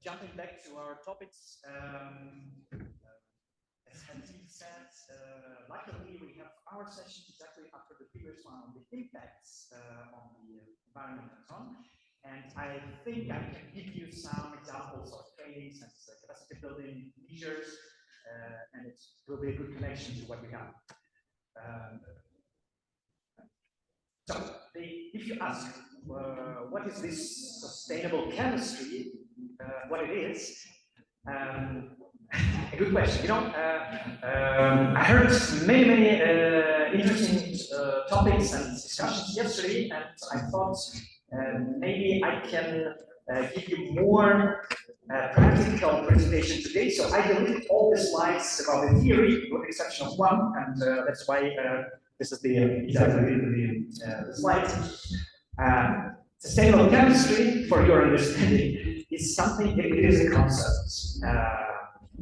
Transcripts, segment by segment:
jumping back to our topics, as Hatim said, luckily we have our session exactly after the previous one on the impacts on the environment and so on. And I think I can give you some examples of trainings and capacity building measures, and it will be a good connection to what we have. So, if you ask what is this sustainable chemistry, what it is, a good question. You know, I heard many interesting topics and discussions yesterday, and I thought maybe I can give you more practical presentation today. So I deleted all the slides about the theory, with the exception of one, and that's why this is the slides. Sustainable chemistry, for your understanding, is something. It is a concept.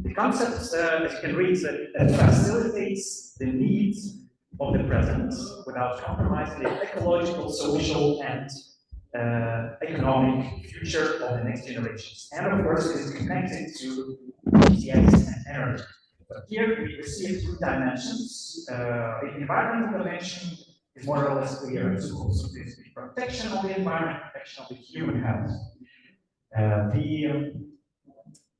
The concept, as you can read, facilitates the needs of the present without compromising the ecological, social, and economic future of the next generations. And of course, it is connected to PTX and energy. But here we see two dimensions. The environmental dimension is more or less clear. So this is the protection of the environment, protection of the human health. The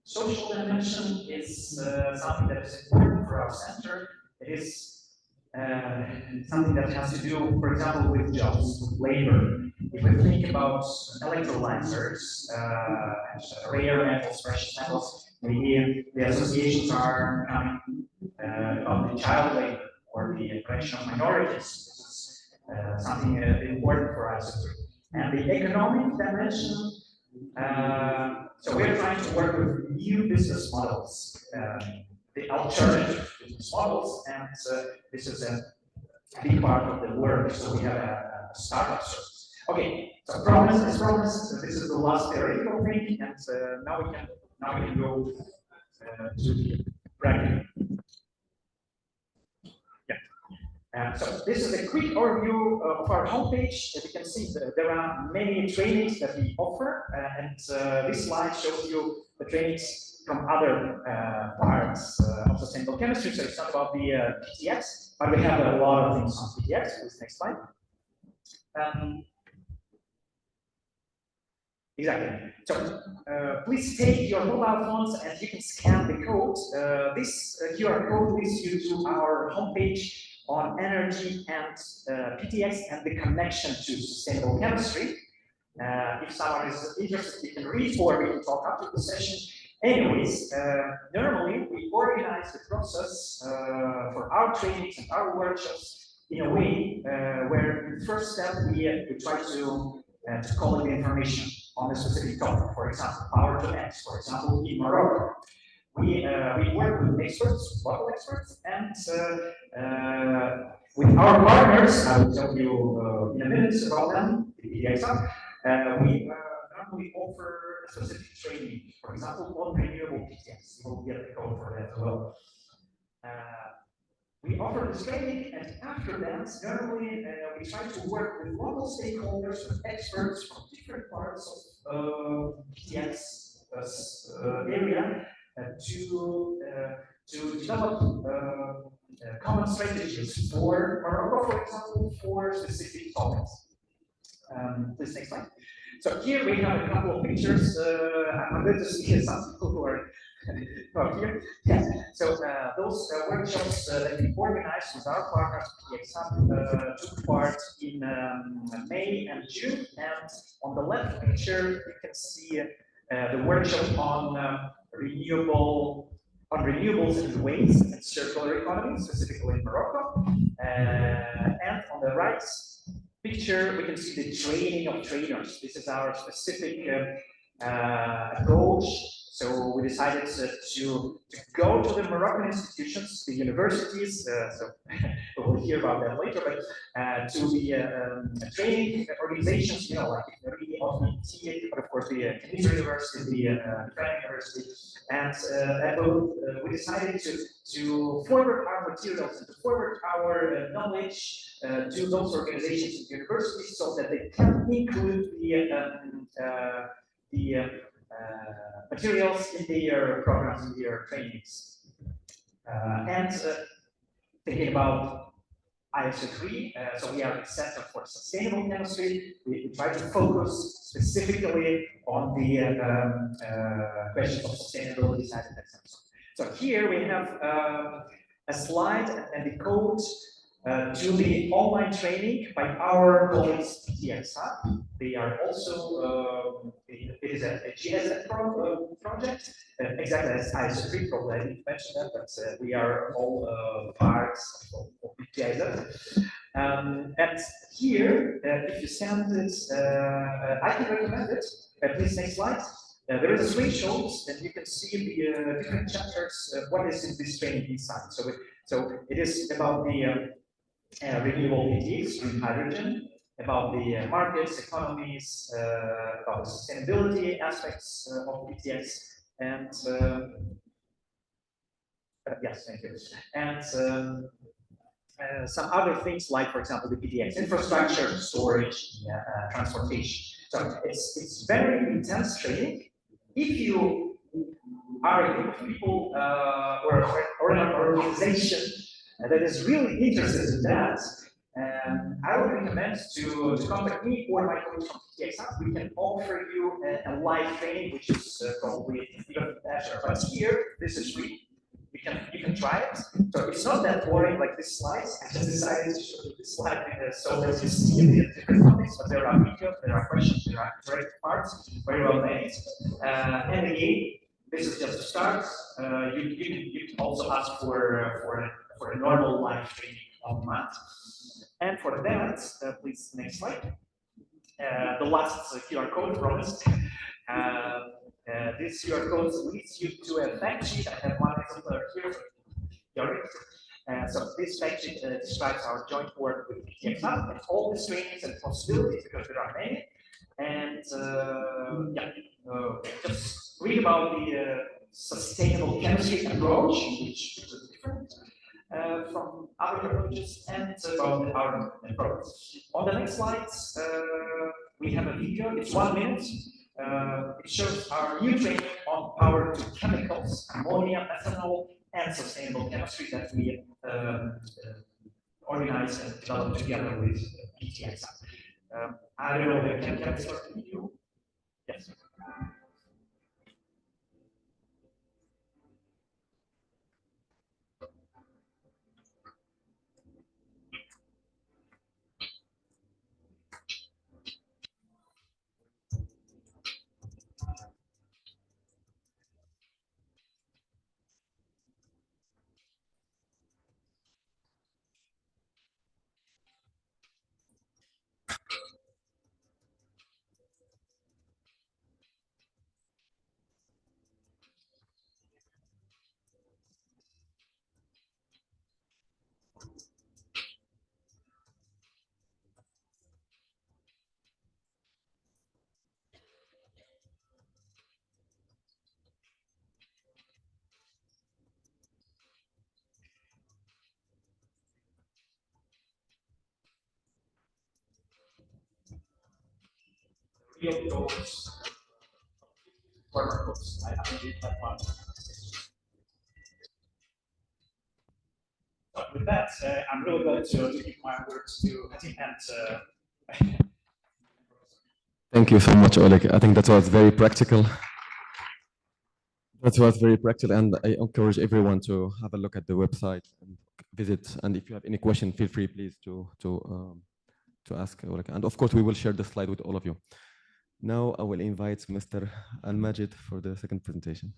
social dimension is something that is important for our center. It is something that has to do, for example, with jobs, with labor. If we think about electrolyzers and rare metals, precious metals, maybe the associations are coming about the child labor or the oppression of minorities. This is something important for us. And the economic dimension, so we're trying to work with new business models, the alternative business models, and this is a big part of the work. So we have a startup service. Okay, so promise, this is the last theoretical thing, and now we can go to the practical. Yeah. So this is a quick overview of our homepage. As you can see, there are many trainings that we offer, and this slide shows you the trainings from other parts of sustainable chemistry. So it's not about the PTX, but we have a lot of things on PTX. Please, next slide. Exactly. So please take your mobile phones and you can scan the code. This QR code leads you to our homepage on energy and PTX and the connection to sustainable chemistry. If someone is interested, you can read or we can talk after the session. Anyways, normally we organize the process for our trainings and our workshops in a way where the first step we try to collect the information on a specific topic. For example, power to X, for example, in Morocco. We work with experts, local experts, and with our partners, I will tell you in a minute about them, the KSISSOU, we normally offer a specific training, for example, on renewable PTX. You will get the code for that as well. We offer this training, and after that, normally we try to work with local stakeholders, with experts from different parts of PTX area to develop common strategies for Morocco, for example, for specific topics. Please next slide. So here we have a couple of pictures. I'm going to see some people who are here. Yes. So those workshops that we organized with our partners, KSISSOU, took part in May and June. And on the left picture, you can see the workshop on renewables and waste and circular economy, specifically in Morocco. And on the right picture, we can see the training of trainers. This is our specific approach. So we decided to go to the Moroccan institutions, the universities, so we'll hear about that later, but to the training organizations, you know, like the OFT, but of course the Tunisia University, the Ukraine University, and we decided to forward our materials and to forward our knowledge to those organizations and universities so that they can include the materials in their programs, in their trainings. And thinking about ISO3, so we are the Center for Sustainable Chemistry. We try to focus specifically on the questions of sustainability, side effects, and so on. So here we have a slide and the code to the online training by our colleagues DTX. They are also, it is a GSF project, exactly as ISO3, probably I didn't mention that, but we are all parts of GSF. And here, if you send it, I can recommend it. Please, next slide. There is a screenshot, and you can see the different chapters. What is in this training inside? So it is about the renewable PTX, green hydrogen, about the markets, economies, about the sustainability aspects of PTX, and yes, thank you. And some other things like, for example, the PTX infrastructure, storage, transportation. So it's very intense training. If you are a group of people or an organization that is really interested in that, I would recommend to contact me or my colleagues from KSISSOU. We can offer you a live training, which is probably even better. But here, this is free. You can try it. So it's not that boring like this slides. I just decided to show you this slide so that you see the different topics, but there are videos, there are questions, there are interactive parts, very well made. And again, this is just a start. You can also ask for a normal live training on demand. And for that, please, next slide. The last QR code promised. This QR code leads you to a fact sheet. I have one example here. So this fact sheet describes our joint work with DTKOVSKIY and all the trainings and possibilities, because there are many. And just read about the sustainable chemistry approach, which is different from other approaches, and about our approach. On the next slides, we have a video. It's 1 minute. It shows our new training on power to chemicals, ammonia, methanol, and sustainable chemistry that we organized and developed together with DTX. I don't know, can I start the video? Yes. Real goals, former goals. I did that one. So with that, I'm really going to give my words to Hatim and. Thank you so much, Oleg. I think that was very practical. That was very practical, and I encourage everyone to have a look at the website and visit. And if you have any question, feel free, please, to ask Oleg. And of course, we will share the slide with all of you. Now I will invite Mr. AL-MAJEED for the second presentation.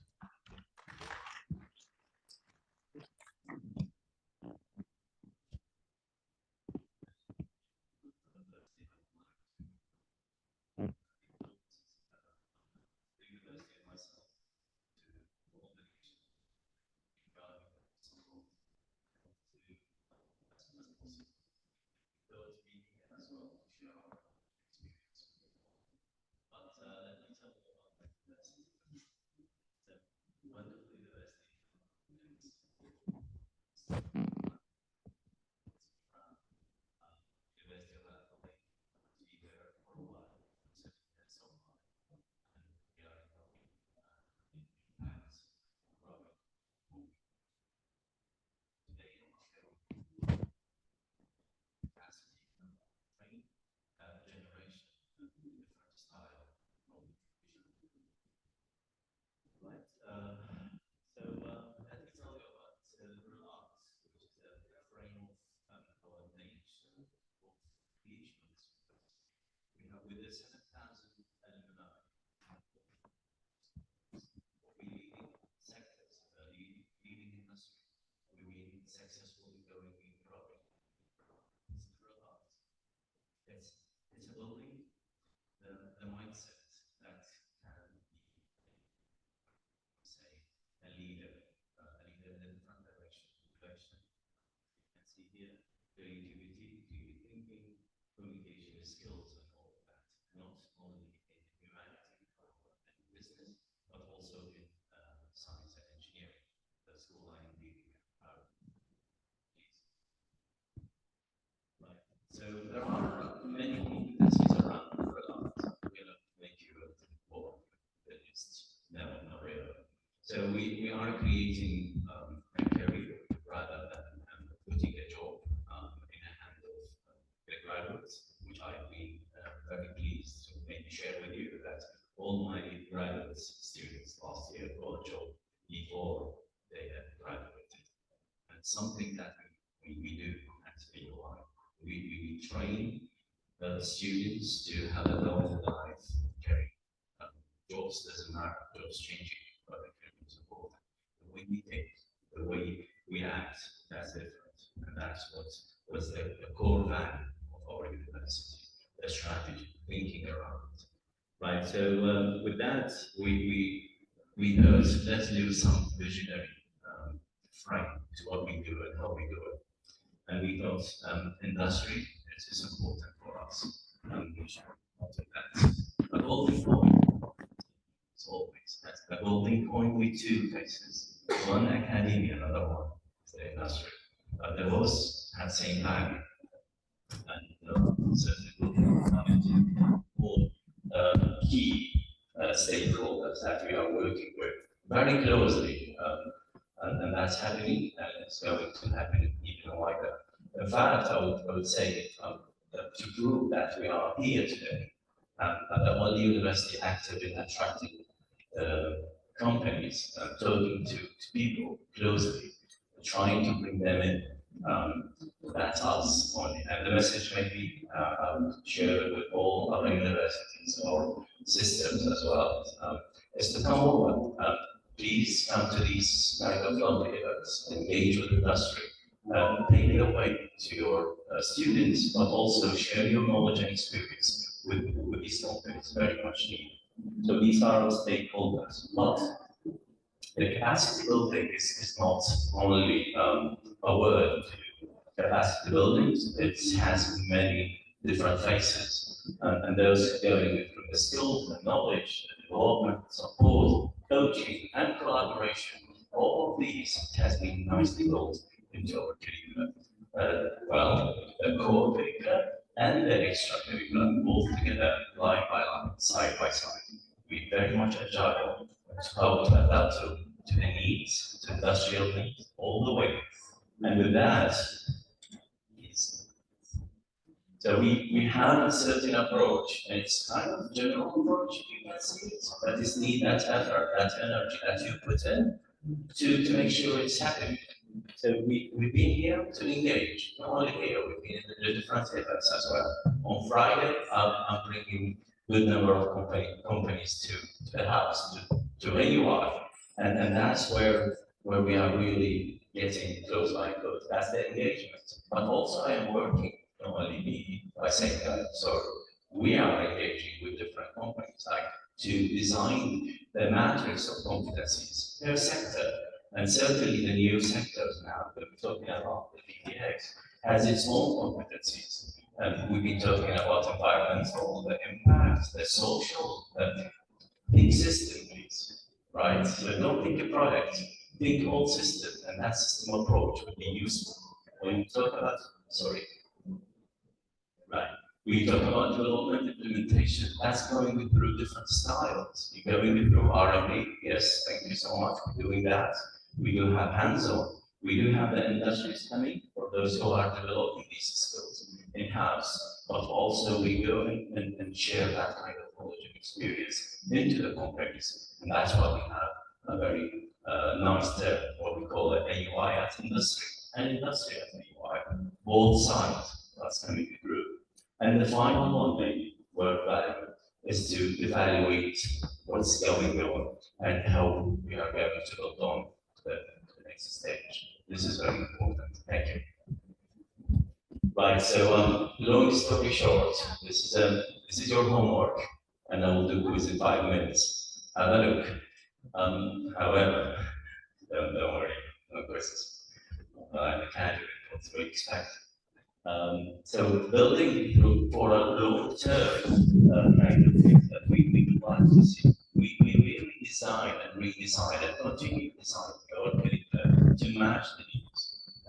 engagement. We have with the 7,000 alumni, we leading sectors, leading industry, we being successfully going in growing. It's through us. It's building the mindset that can be, say, a leader in a different direction. And see here, creativity, thinking, communication skills, and all of that. Not only in humanity and business, but also in science and engineering. The school I am leading. Right. So there are many competencies around the product. I'm going to make you a little more than just no, not really. So we are creating a career rather than putting a job in the hand of the graduates, which I've been very pleased to maybe share with you that all my graduate students last year got a job before they had graduated. And something that we do at AOI. We train students to have a long life career. Jobs doesn't matter, jobs changing, but the career is important. The way we think, the way we act, that's different. And that's what was the core value of our university, the strategy, thinking around it. Right, so with that, we thought, let's do some visionary frame to what we do and how we do it. And we thought industry is important for us. And we should not do that. A golden coin, as always, that's a golden coin with two faces. One academia, another one is the industry. But they both have same value. And certainly all key stakeholders that we are working with very closely. And that's happening, and it's going to happen even wider. In fact, I would say to prove that we are here today, and the only university active in attracting companies, talking to people closely, trying to bring them in. That's us only. And the message maybe I would share it with all other universities or systems as well. Is to come over. Please come to these kind of lovely events, engage with industry, pave the way to your students, but also share your knowledge and experience with these companies, very much needed. So these are our stakeholders, but the capacity building is not only a word. Capacity building, it has many different faces, and those going through the skills, the knowledge, the development, support, coaching, and collaboration. All of these has been nicely built into our curriculum. Well, the core curriculum and the extracurricular, both together, line by line, side by side. We very much agile how to adapt to the needs, to industrial needs, all the way. And with that, so we have a certain approach, and it's kind of general approach, you can see it, but it's need that effort, that energy that you put in to make sure it's happening. So we've been here to engage, not only here, we've been in the different events as well. On Friday, I'm bringing a good number of companies to the house, to AUI, and that's where we are really getting close by close. That's the engagement. But also I am working, not only me, by saying that, so we are engaging with different companies, like to design the matrix of competencies per sector. And certainly the new sectors now that we're talking about, the PTX, has its own competencies. And we've been talking about environmental, the impact, the social, think system, please, right? So don't think a product, think whole system, and that system approach would be useful. When you talk about, sorry, right? We talk about development implementation. That's going through different styles. You're going through R&D. Yes, thank you so much for doing that. We do have hands-on. We do have the industries coming for those who are developing these skills in-house, but also we go and share that kind of knowledge and experience into the companies. And that's why we have a very nice term, what we call it AUI at industry and industry at AUI. Both sides that's coming through. And And the final one, maybe, work value, is to evaluate what's going on and how we are going to build on the next stage. This is very important. Thank you. Right, so long story short, this is your homework, and I will do quiz in 5 minutes. Have a look. However, don't worry, no quizzes. I can't do it, what we expect. So building for a long-term kind of thing that we would like to see. We really design and redesign and continue to design to match the needs,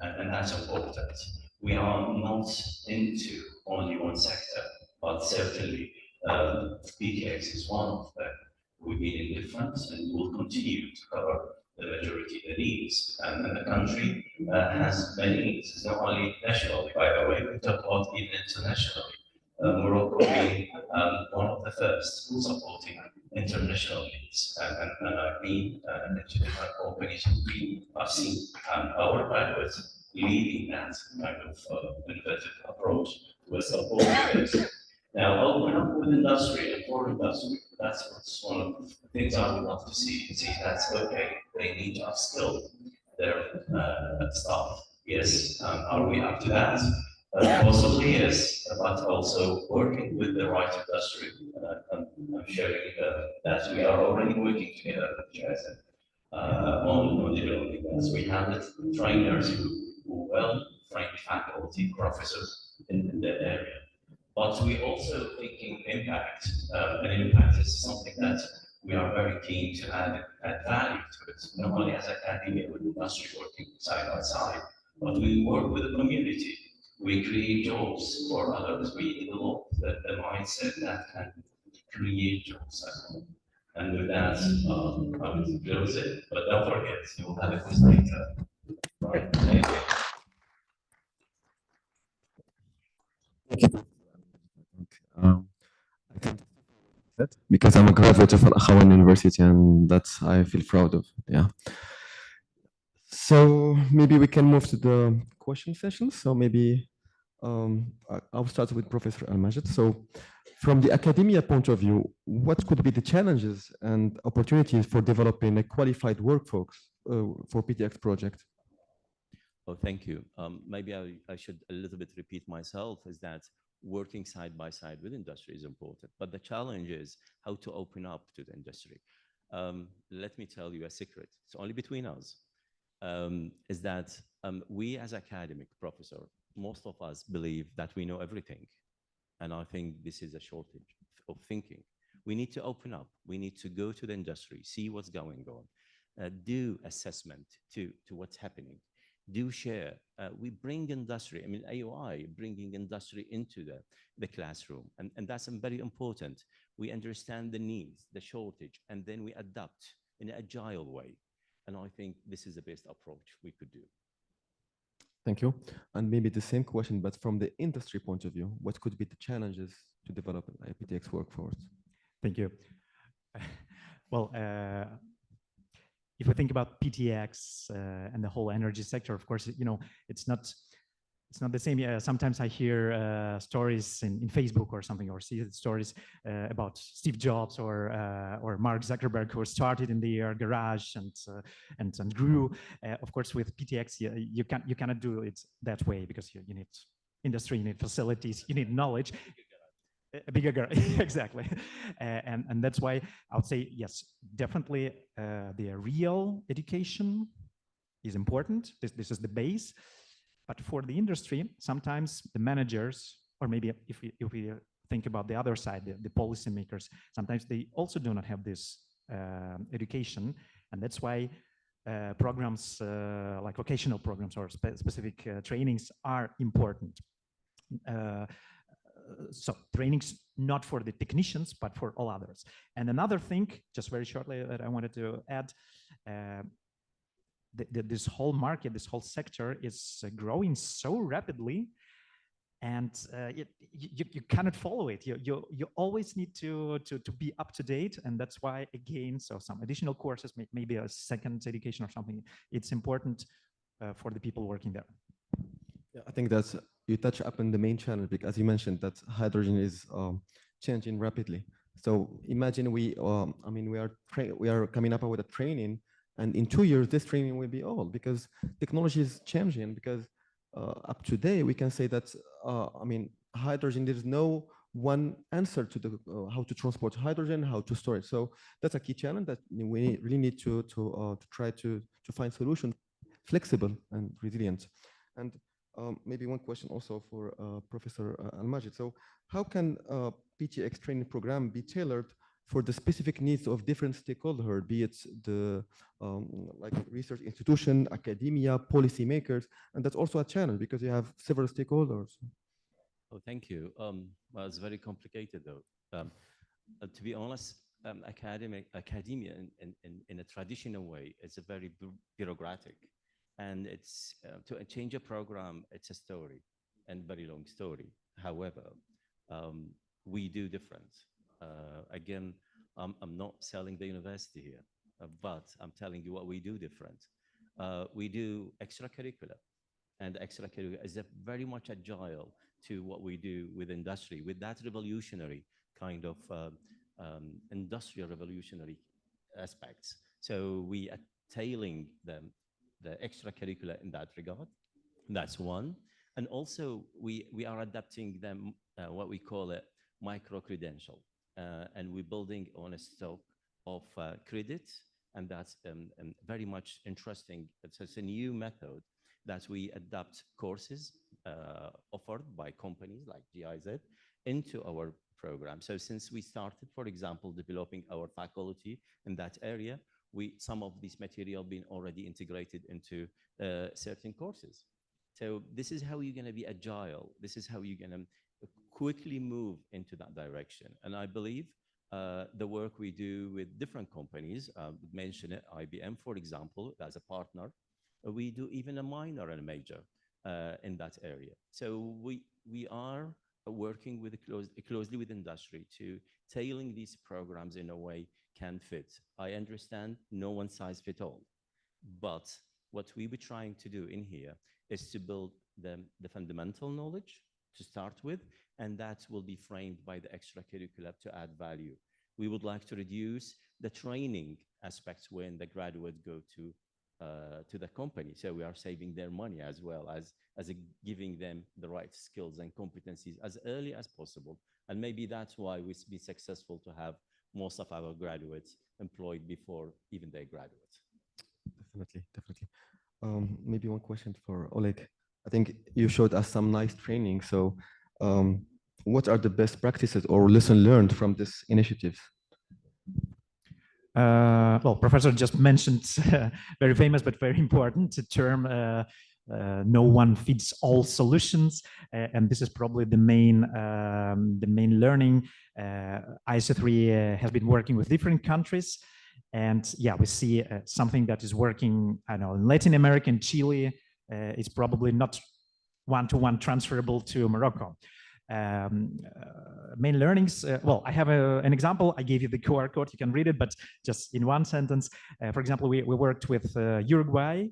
and that's important. We are not into only one sector, but certainly PTX is one of them. We've been indifferent and will continue to cover the majority of the needs. And the country has many needs. It's not only nationally, by the way, we talk about even internationally. Morocco being one of the first supporting international needs. And I've been to different companies and I've seen our graduates leading that kind of innovative approach to support this. Now, open up with industry and for industry. That's what's one of the things I would love to see. See, that's okay. They need to upskill their staff. Yes, are we up to that? Possibly yes, but also working with the right industry. I'm sharing that we are already working together with KSISSOU on developing that. We have the trainers who well-trained faculty, professors in that area. But we're also thinking impact, and impact is something that we are very keen to add value to it, not only as academia with industry working side by side, but we work with the community. We create jobs for others. We develop the mindset that can create jobs. And with that, I will close it. But don't forget, you will have a quiz later. Right? Thank you. I can because I'm a graduate of Akhawayn University, and that's I feel proud of. Yeah. So maybe we can move to the question session. So maybe I'll start with Professor AL-MAJEED. So from the academia point of view, what could be the challenges and opportunities for developing a qualified workforce for PTX project? Oh, thank you. Maybe I should a little bit repeat myself, is that working side by side with industry is important, but the challenge is how to open up to the industry. Let me tell you a secret. It's only between us. Is that we as academic professor, most of us believe that we know everything. And I think this is a shortage of thinking. We need to open up. We need to go to the industry, see what's going on, do assessment to what's happening. Do share. We bring industry, I mean, AOI, bringing industry into the classroom. And that's very important. We understand the needs, the shortage, and then we adapt in an agile way. And I think this is the best approach we could do. Thank you. And maybe the same question, but from the industry point of view, what could be the challenges to develop an PTX workforce? Thank you. Well, if we think about PTX and the whole energy sector, of course, you know, it's not the same. Sometimes I hear stories in Facebook or something, or see stories about Steve Jobs or Mark Zuckerberg, who started in their garage and grew. Of course, with PTX, you cannot do it that way, because you need industry, you need facilities, you need knowledge. A bigger girl, exactly. And that's why I would say, yes, definitely the real education is important. This is the base. But for the industry, sometimes the managers, or maybe if we think about the other side, the policymakers, sometimes they also do not have this education. And that's why programs like vocational programs or specific trainings are important. So trainings not for the technicians, but for all others. And another thing, just very shortly, that I wanted to add, this whole market, this whole sector is growing so rapidly, and you cannot follow it. You always need to be up to date, and that's why, again, so some additional courses, maybe a second education or something, it's important for the people working there. Yeah, I think that's you touch upon the main challenge, because as you mentioned, that hydrogen is changing rapidly. So imagine we are coming up with a training, and in 2 years this training will be old because technology is changing. Because up to date we can say that hydrogen, there is no one answer to the how to transport hydrogen, how to store it. So that's a key challenge that we really need to try to find solution, flexible and resilient. And maybe one question also for Professor Al-Majed. So how can PTX training program be tailored for the specific needs of different stakeholders, be it the like research institution, academia, policymakers? And that's also a challenge because you have several stakeholders. Oh, thank you. Well, it's very complicated though. To be honest, academia in a traditional way, it's a very bureaucratic. And it's to change a program, it's a story and very long story. However, we do different. Again, I'm not selling the university here, but I'm telling you what we do different. We do extracurricular, and extracurricular is very much agile to what we do with industry, with that revolutionary kind of industrial revolutionary aspects. So we are tailing them the extracurricular in that regard. That's one. And also we are adapting them, what we call it micro-credential. And we're building on a stock of credits. And that's very much interesting. It's a new method that we adapt courses offered by companies like GIZ into our program. So since we started, for example, developing our faculty in that area, some of this material being already integrated into certain courses. So this is how you're going to be agile. This is how you're going to quickly move into that direction. And I believe the work we do with different companies, mention it, IBM, for example, as a partner, we do even a minor and a major in that area. So we are working with closely with industry to tailoring these programs in a way can fit. I understand no one size fit all, but what we were trying to do in here is to build the fundamental knowledge to start with, and that will be framed by the extracurricular to add value. We would like to reduce the training aspects when the graduates go to the company. So we are saving their money as well as giving them the right skills and competencies as early as possible. And maybe that's why we've been successful to have most of our graduates employed before even they graduate. Definitely. Maybe one question for Oleg. I think you showed us some nice training. So what are the best practices or lesson learned from this initiative? Well, Professor just mentioned very famous but very important term, no one fits all solutions, and this is probably the main learning. KSISSOU has been working with different countries, and yeah, we see something that is working. I know in Latin America and Chile, it's probably not one-to-one transferable to Morocco. Main learnings, well, I have an example. I gave you the QR code, you can read it, but just in one sentence. For example, we worked with Uruguay,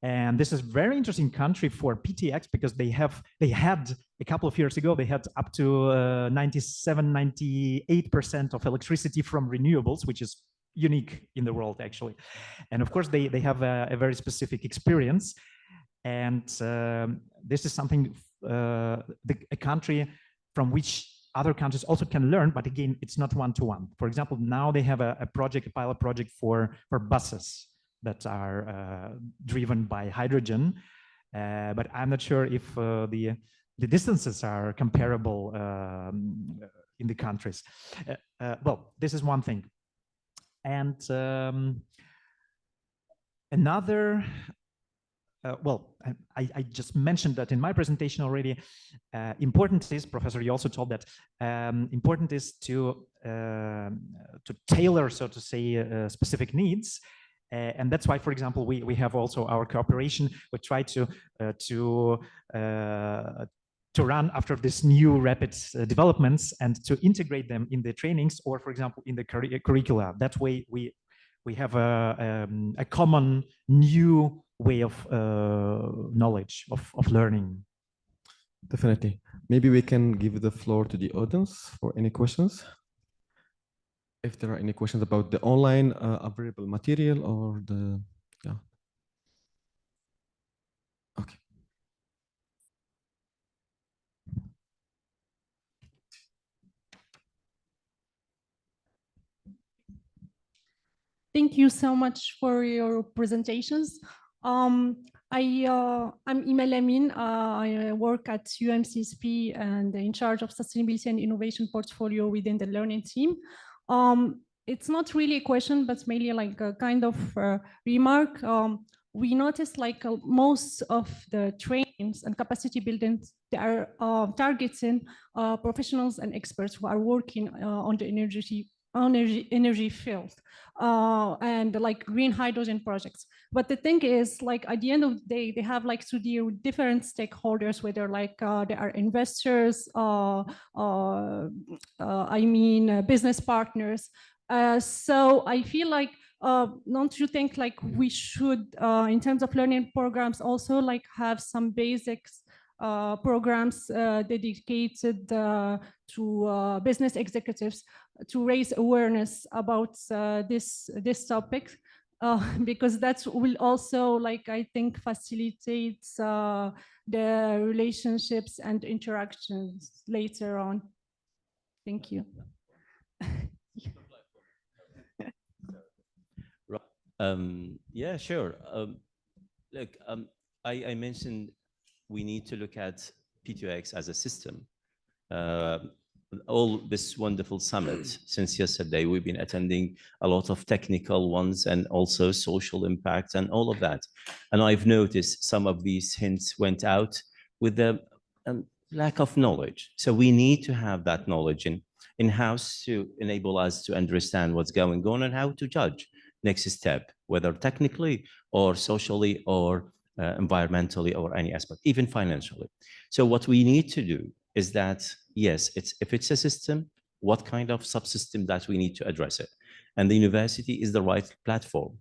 and this is a very interesting country for PTX because they had a couple of years ago, they had up to 97-98% of electricity from renewables, which is unique in the world actually. And of course they have a very specific experience, and this is something a country from which other countries also can learn, but again, it's not one-to-one. For example, now they have a pilot project for buses that are driven by hydrogen, but I'm not sure if the distances are comparable in the countries. Well, this is one thing. And another, well, I just mentioned that in my presentation already. Important is, Professor, you also told that important is to tailor, so to say, specific needs. And that's why, for example, we have also our cooperation. We try to run after this new rapid developments and to integrate them in the trainings, or, for example, in the curricula. That way, we have a common new way of knowledge, of learning. Definitely. Maybe we can give the floor to the audience for any questions. If there are any questions about the online available material or the, yeah. Okay. Thank you so much for your presentations. I'm Imal Amin. I work at UMCSP and in charge of sustainability and innovation portfolio within the learning team. It's not really a question, but mainly like a kind of remark. We noticed like most of the trainings and capacity buildings, they are targeting professionals and experts who are working on the energy field and like green hydrogen projects. But the thing is, like at the end of the day, they have like to deal with different stakeholders, whether like they are investors, business partners. So I feel like, don't you think like we should, in terms of learning programs, also like have some basics programs dedicated to business executives to raise awareness about this topic, because that will also, like, I think, facilitate the relationships and interactions later on. Thank you. Yeah, sure. Look, I mentioned we need to look at P2X as a system. All this wonderful summit since yesterday, we've been attending a lot of technical ones and also social impact and all of that. And I've noticed some of these hints went out with the lack of knowledge. So we need to have that knowledge in-house to enable us to understand what's going on and how to judge next step, whether technically or socially or environmentally or any aspect, even financially. So what we need to do is that, yes, if it's a system, what kind of subsystem that we need to address it? And the university is the right platform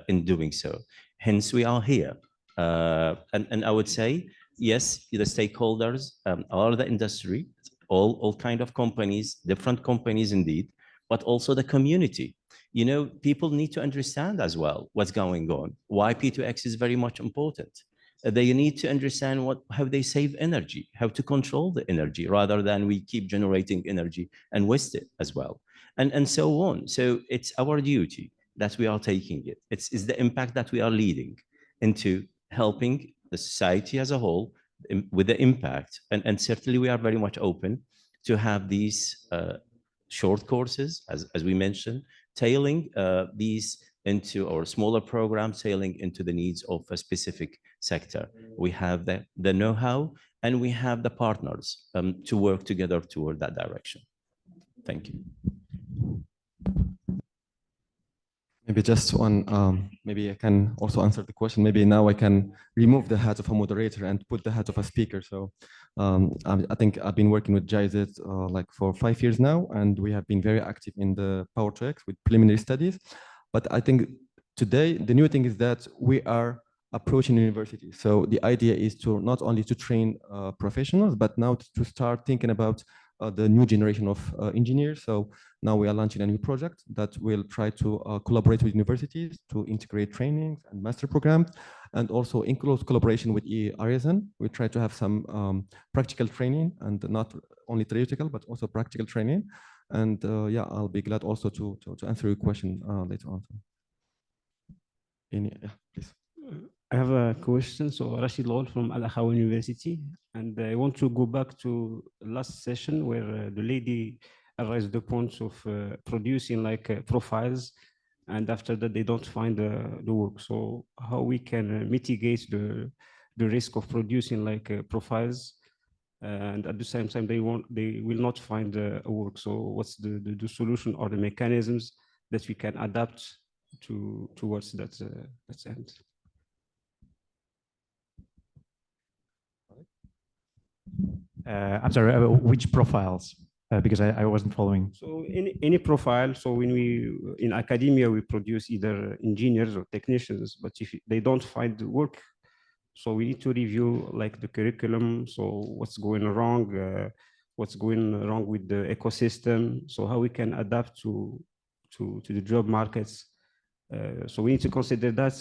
in doing so. Hence, we are here. And I would say, yes, the stakeholders are the industry, all kind of companies, different companies indeed, but also the community. You know, people need to understand as well what's going on, why P2X is very much important. They need to understand how they save energy, how to control the energy rather than we keep generating energy and waste it as well, and so on. So it's our duty that we are taking it. It's the impact that we are leading into helping the society as a whole with the impact. And certainly we are very much open to have these short courses, as we mentioned, tailing these into our smaller programs, tailing into the needs of a specific sector. We have the know-how and we have the partners to work together toward that direction. Thank you. Maybe just one, maybe I can also answer the question. Maybe now I can remove the hat of a moderator and put the hat of a speaker. So I think I've been working with GIZ like for 5 years now, and we have been very active in the Power-to-X with preliminary studies. But I think today, the new thing is that we are approaching university. So the idea is to not only to train professionals, but now to start thinking about the new generation of engineers. So now we are launching a new project that will try to collaborate with universities to integrate trainings and master programs, and also in close collaboration with RSN. We try to have some practical training, and not only theoretical, but also practical training. And yeah, I'll be glad also to answer your question later on. Yeah, please. I have a question. So Rashid Lawal from Akhawayn University, and I want to go back to last session where the lady raised the points of producing like profiles, and after that they don't find the work. So how we can mitigate the risk of producing like profiles, and at the same time they will not find a work. So what's the solution or the mechanisms that we can adapt towards that end? I'm sorry, which profiles? Because I wasn't following. So any profile. So when in academia, we produce either engineers or technicians, but if they don't find work, So we need to review like the curriculum. So what's going wrong with the ecosystem. So how we can adapt to the job markets. So we need to consider that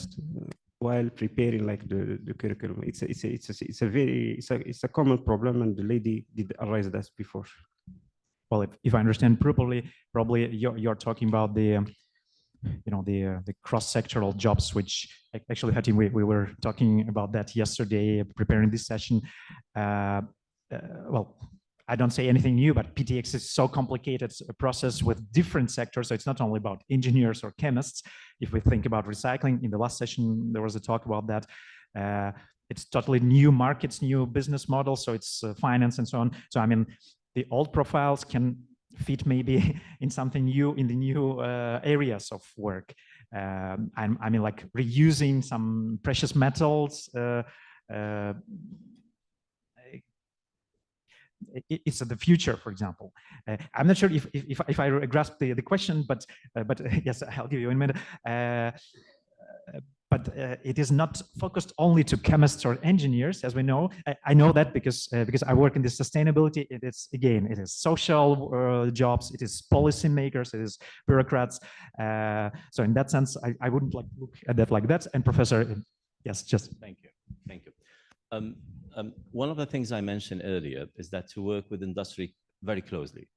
while preparing like the curriculum. It's a common problem, and the lady did arise that before. Well, if I understand properly, probably you're talking about the the cross-sectoral jobs, which actually, Hatim, we were talking about that yesterday, preparing this session. Well, I don't say anything new, but PTX is so complicated a process with different sectors. So it's not only about engineers or chemists. If we think about recycling, in the last session, there was a talk about that. It's totally new markets, new business models. So it's finance and so on. So, I mean, the old profiles can fit maybe in something new, in the new areas of work. I mean, like reusing some precious metals. It's the future, for example. I'm not sure if I grasp the question, but yes, I'll give you a minute. But it is not focused only to chemists or engineers, as we know. I know that because I work in the sustainability. It is, again, it is social jobs, it is policymakers, it is bureaucrats. So in that sense, I wouldn't like look at that like that. And Professor, yes, just thank you. One of the things I mentioned earlier is that to work with industry very closely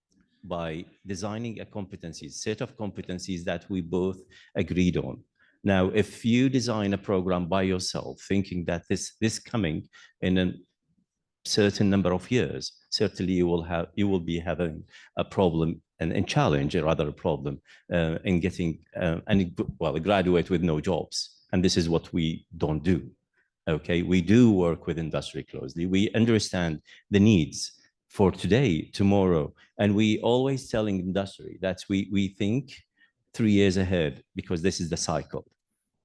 by designing a set of competencies that we both agreed on. Now, if you design a program by yourself, thinking that this coming in a certain number of years, certainly you will be having a problem and challenge, or rather a problem in getting a graduate with no jobs. And this is what we don't do. Okay, we do work with industry closely. We understand the needs for today, tomorrow, and we always telling industry that we think 3 years ahead, because this is the cycle,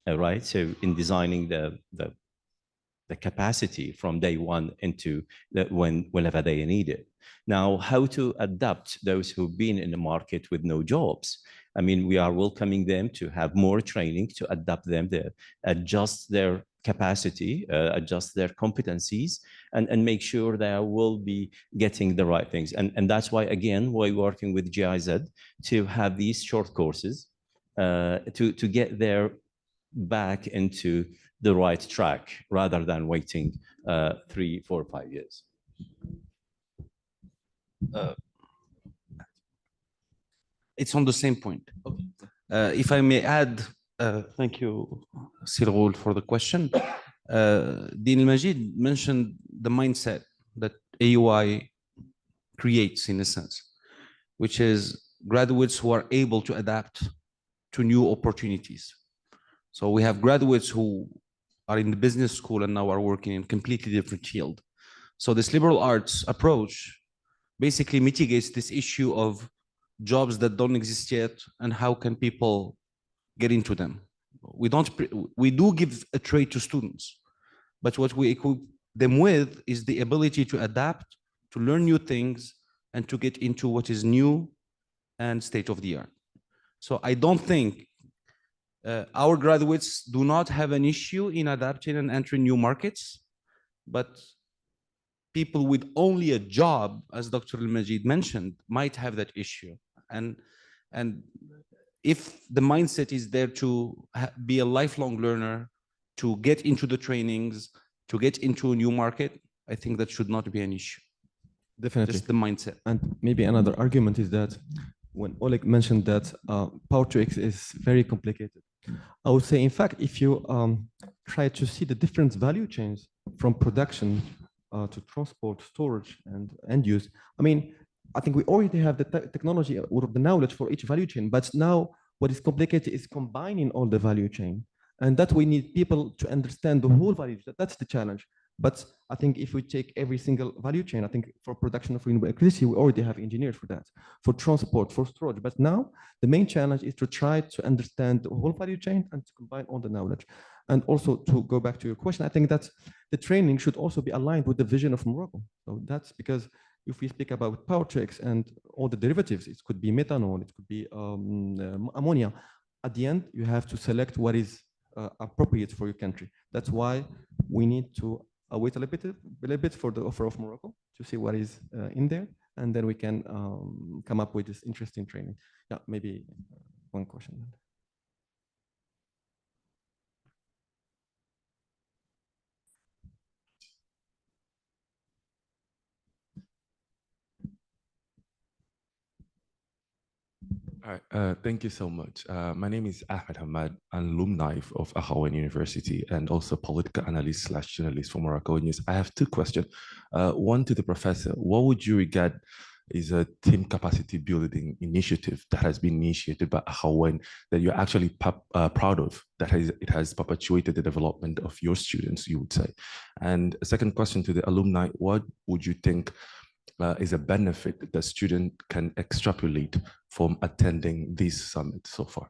all right? So in designing the capacity from day one into whenever they need it. Now, how to adapt those who've been in the market with no jobs? I mean, we are welcoming them to have more training, to adapt them, adjust their capacity, adjust their competencies, and make sure they will be getting the right things. And that's why, again, we're working with GIZ to have these short courses to get there back into the right track rather than waiting 3, 4, 5 years. It's on the same point. Okay. If I may add, thank you, Sirul, for the question. Din Al-Majid mentioned the mindset that AUI creates, in a sense, which is graduates who are able to adapt to new opportunities. So we have graduates who are in the business school and now are working in a completely different field. So this liberal arts approach basically mitigates this issue of jobs that don't exist yet and how can people get into them. We do give a trade to students, but what we equip them with is the ability to adapt, to learn new things, and to get into what is new and state of the art. So I don't think our graduates do not have an issue in adapting and entering new markets, but people with only a job, as Dr. Al-Majid mentioned, might have that issue. And if the mindset is there to be a lifelong learner, to get into the trainings, to get into a new market, I think that should not be an issue. Definitely. Just the mindset. And maybe another argument is that when Oleg mentioned that Power-to-X is very complicated, I would say, in fact, if you try to see the different value chains from production to transport, storage, and end use, I mean, I think we already have the technology or the knowledge for each value chain, but now what is complicated is combining all the value chain, and that we need people to understand the whole value chain. That's the challenge. But I think if we take every single value chain, I think for production of renewable electricity, we already have engineers for that, for transport, for storage. But now the main challenge is to try to understand the whole value chain and to combine all the knowledge. And also to go back to your question, I think that the training should also be aligned with the vision of Morocco. So that's because if we speak about Power-to-X and all the derivatives, it could be methanol, it could be ammonia. At the end, you have to select what is appropriate for your country. That's why we need to wait a little bit for the offer of Morocco to see what is in there, and then we can come up with this interesting training. Yeah, maybe one question. All right, thank you so much. My name is Ahmed Hamad, an alumni of Akhawayn University and also political analyst / journalist for Morocco News. I have two questions. One to the professor. What would you regard is a team capacity building initiative that has been initiated by Akhawayn that you're actually proud of, that it has perpetuated the development of your students, you would say? And a second question to the alumni, what would you think is a benefit that student can extrapolate from attending this summit so far?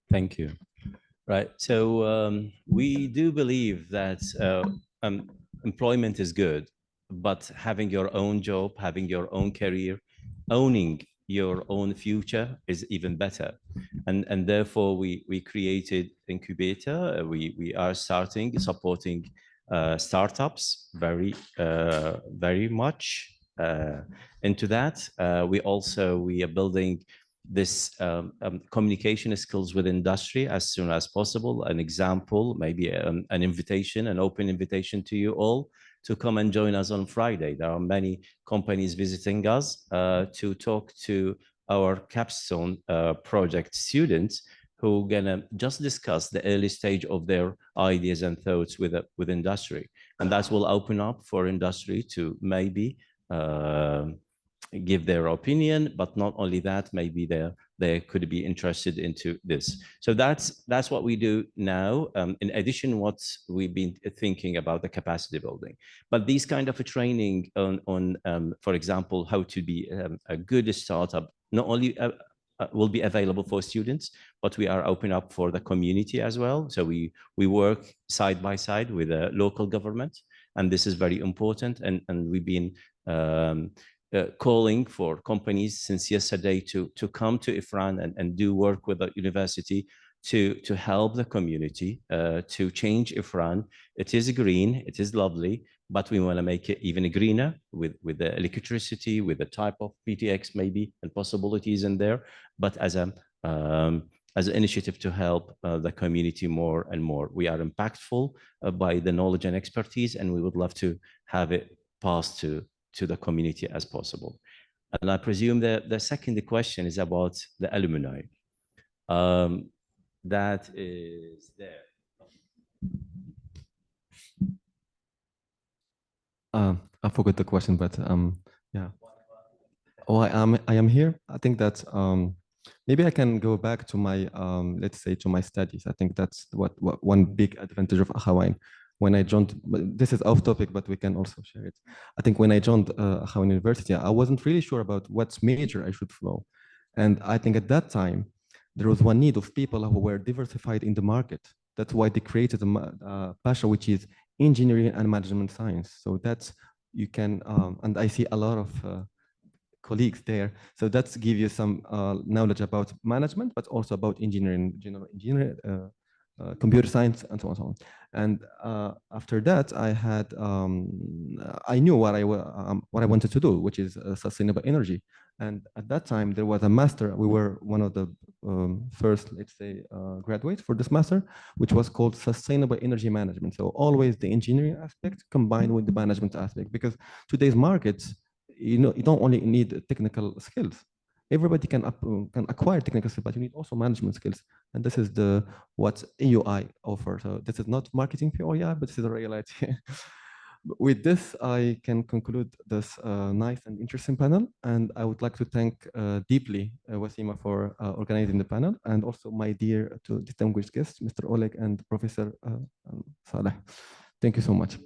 Thank you. Right. So we do believe that employment is good, but having your own job, having your own career, owning your own future is even better. And therefore, we created Incubator. We are supporting startups very much into that. We are building this communication skills with industry as soon as possible. An example, maybe an invitation, an open invitation to you all to come and join us on Friday. There are many companies visiting us to talk to our capstone project students who are gonna just discuss the early stage of their ideas and thoughts with industry. And that will open up for industry to maybe give their opinion, but not only that, maybe they could be interested into this. So that's what we do now. In addition, what we've been thinking about the capacity building, but these kind of a training on for example, how to be a good startup, not only will be available for students, but we are open up for the community as well. So we work side by side with a local government, and this is very important. And we've been calling for companies since yesterday to come to Ifran and do work with the university to help the community to change Ifran. It is green, it is lovely, but we want to make it even greener with the electricity, with the type of PTX maybe and possibilities in there, but as an initiative to help the community more and more. We are impactful by the knowledge and expertise, and we would love to have it passed to the community as possible. And I presume that the second question is about the alumni. That is there. I forgot the question, but yeah. Oh, I am here. I think that maybe I can go back to my let's say to my studies. I think that's what one big advantage of Akhawayn. When I joined, this is off topic, but we can also share it. I think when I joined Akhawayn University, I wasn't really sure about what major I should follow, and I think at that time there was one need of people who were diversified in the market. That's why they created a passion, which is engineering and management science. So that's you can, and I see a lot of colleagues there. So that's give you some knowledge about management, but also about engineering, general engineering, computer science, and so on and so on. And after that, I had I knew what I wanted to do, which is sustainable energy. And at that time, there was a master. We were one of the first, let's say, graduates for this master, which was called sustainable energy management. So always the engineering aspect combined with the management aspect, because today's markets, you don't only need technical skills. Everybody can acquire technical skills, but you need also management skills. And this is what AUI offers. So this is not marketing for AUI, but this is a reality. With this, I can conclude this nice and interesting panel. And I would like to thank deeply Wasima for organizing the panel, and also my dear distinguished guests, Mr. Oleg and Professor Salah. Thank you so much.